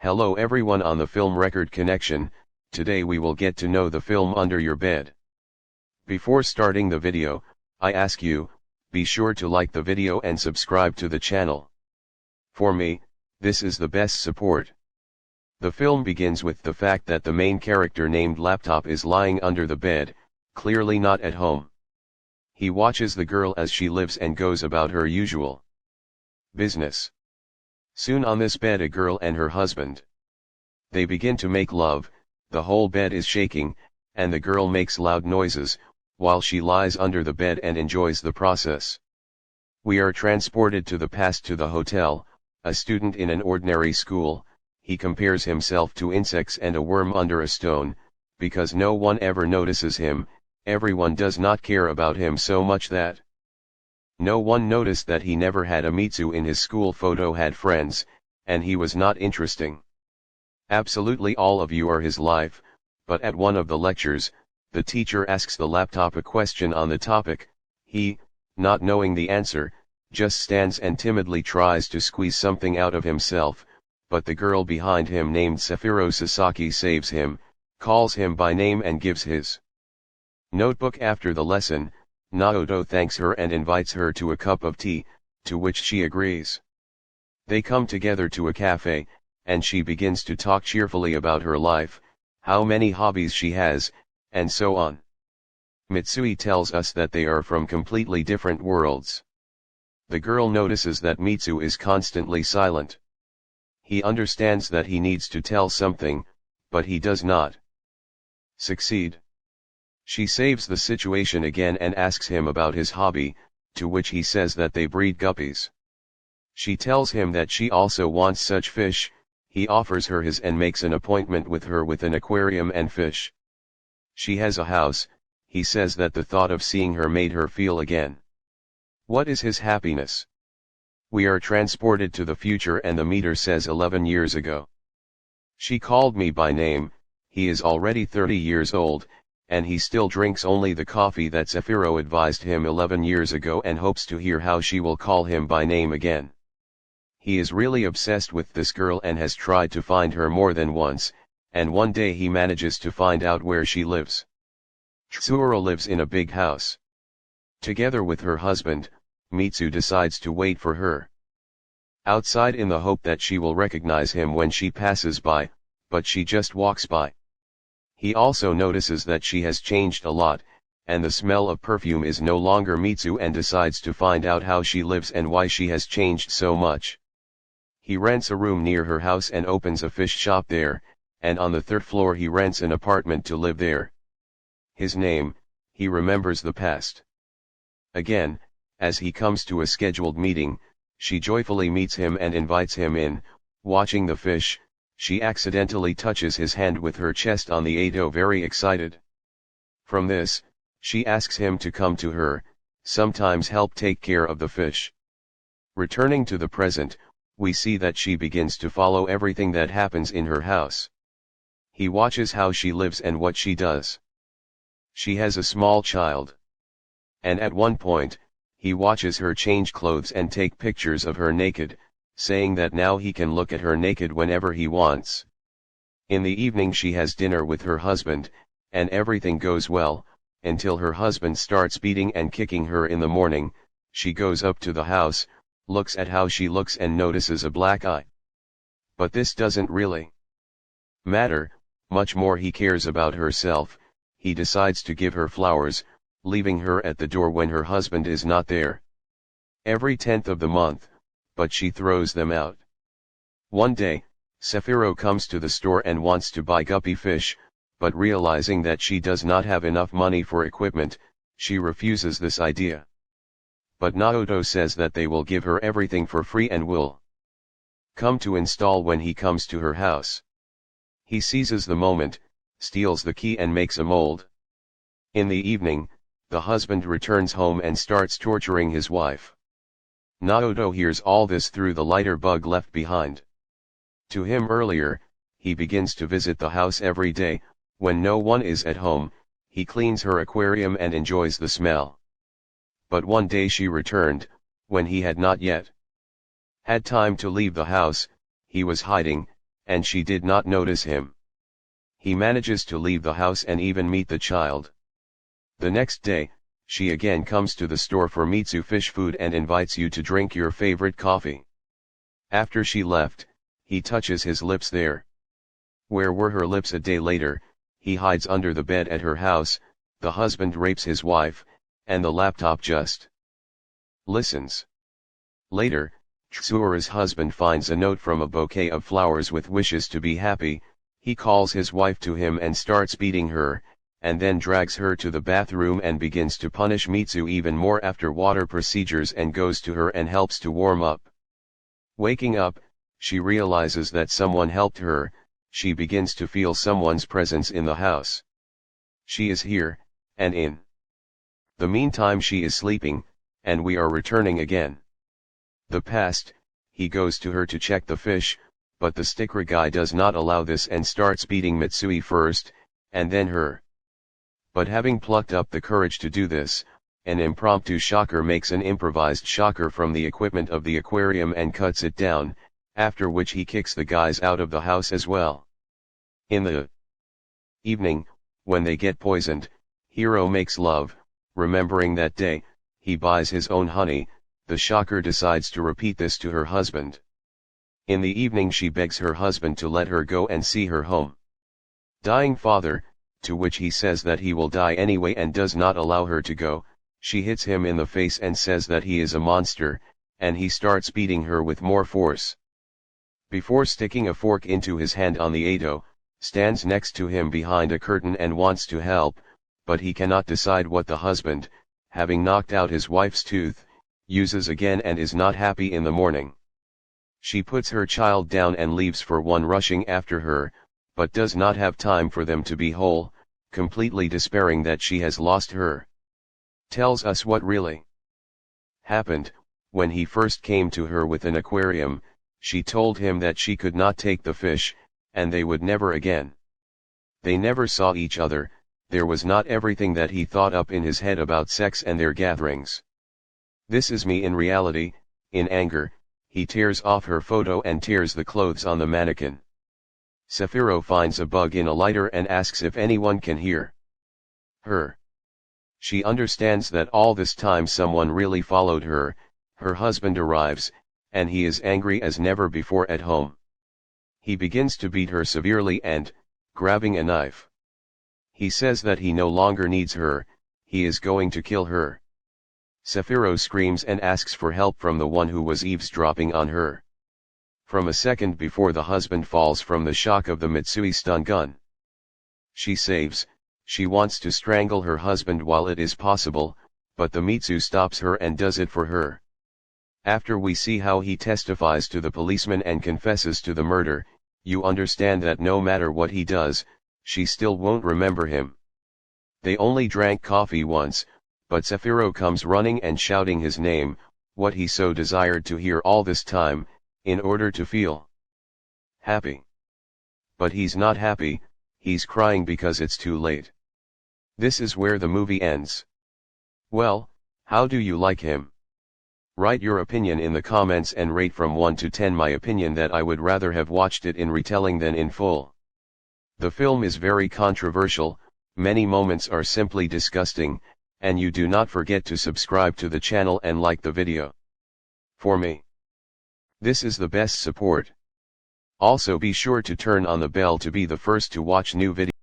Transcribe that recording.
Hello everyone on the Film Record Connection. Today we will get to know the film Under Your Bed. Before starting the video, I ask you, be sure to like the video and subscribe to the channel. For me, this is the best support. The film begins with the fact that the main character named Laptop is lying under the bed, clearly not at home. He watches the girl as she lives and goes about her usual business. Soon on this bed a girl and her husband. They begin to make love, the whole bed is shaking, and the girl makes loud noises, while she lies under the bed and enjoys the process. We are transported to the past to the hotel, a student in an ordinary school, he compares himself to insects and a worm under a stone, because no one ever notices him, everyone does not care about him so much that no one noticed that he never had a Mitsu in his school photo had friends, and he was not interesting. Absolutely all of you are his life, but at one of the lectures, the teacher asks the Laptop a question on the topic, he, not knowing the answer, just stands and timidly tries to squeeze something out of himself, but the girl behind him named Safiro Sasaki saves him, calls him by name and gives his notebook after the lesson. Naoto thanks her and invites her to a cup of tea, to which she agrees. They come together to a cafe, and she begins to talk cheerfully about her life, how many hobbies she has, and so on. Mitsui tells us that they are from completely different worlds. The girl notices that Mitsu is constantly silent. He understands that he needs to tell something, but he does not succeed. She saves the situation again and asks him about his hobby, to which he says that they breed guppies. She tells him that she also wants such fish, he offers her his and makes an appointment with her with an aquarium and fish. She has a house, he says that the thought of seeing her made her feel again. What is his happiness? We are transported to the future and the meter says 11 years ago. She called me by name, he is already 30 years old, and he still drinks only the coffee that Safiro advised him 11 years ago and hopes to hear how she will call him by name again. He is really obsessed with this girl and has tried to find her more than once, and one day he manages to find out where she lives. Tsuruo lives in a big house. Together with her husband, Mitsu decides to wait for her outside in the hope that she will recognize him when she passes by, but she just walks by. He also notices that she has changed a lot, and the smell of perfume is no longer Mitsu and decides to find out how she lives and why she has changed so much. He rents a room near her house and opens a fish shop there, and on the third floor he rents an apartment to live there. His name, he remembers the past. Again, as he comes to a scheduled meeting, she joyfully meets him and invites him in. Watching the fish, she accidentally touches his hand with her chest on the Ado, very excited. From this, she asks him to come to her, sometimes help take care of the fish. Returning to the present, we see that she begins to follow everything that happens in her house. He watches how she lives and what she does. She has a small child. And at one point, he watches her change clothes and take pictures of her naked, saying that now he can look at her naked whenever he wants. In the evening she has dinner with her husband, and everything goes well, until her husband starts beating and kicking her in the morning. She goes up to the house, looks at how she looks and notices a black eye. But this doesn't really matter, much more he cares about herself. He decides to give her flowers, leaving her at the door when her husband is not there. Every 10th of the month, but she throws them out. One day, Safiro comes to the store and wants to buy guppy fish, but realizing that she does not have enough money for equipment, she refuses this idea. But Naoto says that they will give her everything for free and will come to install when he comes to her house. He seizes the moment, steals the key and makes a mold. In the evening, the husband returns home and starts torturing his wife. Naoto hears all this through the lighter bug left behind. To him earlier, he begins to visit the house every day. When no one is at home, he cleans her aquarium and enjoys the smell. But one day she returned, when he had not yet had time to leave the house. He was hiding, and she did not notice him. He manages to leave the house and even meet the child. The next day, she again comes to the store for Mitsu fish food and invites you to drink your favorite coffee. After she left, he touches his lips there. Where were her lips a day later? He hides under the bed at her house, the husband rapes his wife, and the laptop just listens. Later, Tsuru's husband finds a note from a bouquet of flowers with wishes to be happy. He calls his wife to him and starts beating her, and then drags her to the bathroom and begins to punish Mitsu even more after water procedures and goes to her and helps to warm up. Waking up, she realizes that someone helped her. She begins to feel someone's presence in the house. She is here, and in the meantime she is sleeping, and we are returning again. The past, he goes to her to check the fish, but the sticker guy does not allow this and starts beating Mitsui first, and then her. But having plucked up the courage to do this, an impromptu shocker makes an improvised shocker from the equipment of the aquarium and cuts it down, after which he kicks the guys out of the house as well. In the evening, when they get poisoned, Hiro makes love. Remembering that day, he buys his own honey. The shocker decides to repeat this to her husband. In the evening she begs her husband to let her go and see her home. Dying father, to which he says that he will die anyway and does not allow her to go. She hits him in the face and says that he is a monster, and he starts beating her with more force. Before sticking a fork into his hand on the Edo, stands next to him behind a curtain and wants to help, but he cannot decide what the husband, having knocked out his wife's tooth, uses again and is not happy in the morning. She puts her child down and leaves for one rushing after her, but does not have time for them to be whole, completely despairing that she has lost her. Tells us what really happened. When he first came to her with an aquarium, she told him that she could not take the fish, and they would never again. They never saw each other. There was not everything that he thought up in his head about sex and their gatherings. This is me in reality. In anger, he tears off her photo and tears the clothes on the mannequin. Sefiro finds a bug in a lighter and asks if anyone can hear her. She understands that all this time someone really followed her. Her husband arrives, and he is angry as never before at home. He begins to beat her severely and, grabbing a knife, he says that he no longer needs her, he is going to kill her. Sefiro screams and asks for help from the one who was eavesdropping on her. From a second before the husband falls from the shock of the Mitsui stun gun. She saves. She wants to strangle her husband while it is possible, but the Mitsu stops her and does it for her. After we see how he testifies to the policeman and confesses to the murder, you understand that no matter what he does, she still won't remember him. They only drank coffee once, but Sefiro comes running and shouting his name, what he so desired to hear all this time, in order to feel happy. But he's not happy, he's crying because it's too late. This is where the movie ends. Well, how do you like him? Write your opinion in the comments and rate from 1 to 10. My opinion that I would rather have watched it in retelling than in full. The film is very controversial, many moments are simply disgusting, and you do not forget to subscribe to the channel and like the video. For me, this is the best support. Also be sure to turn on the bell to be the first to watch new videos.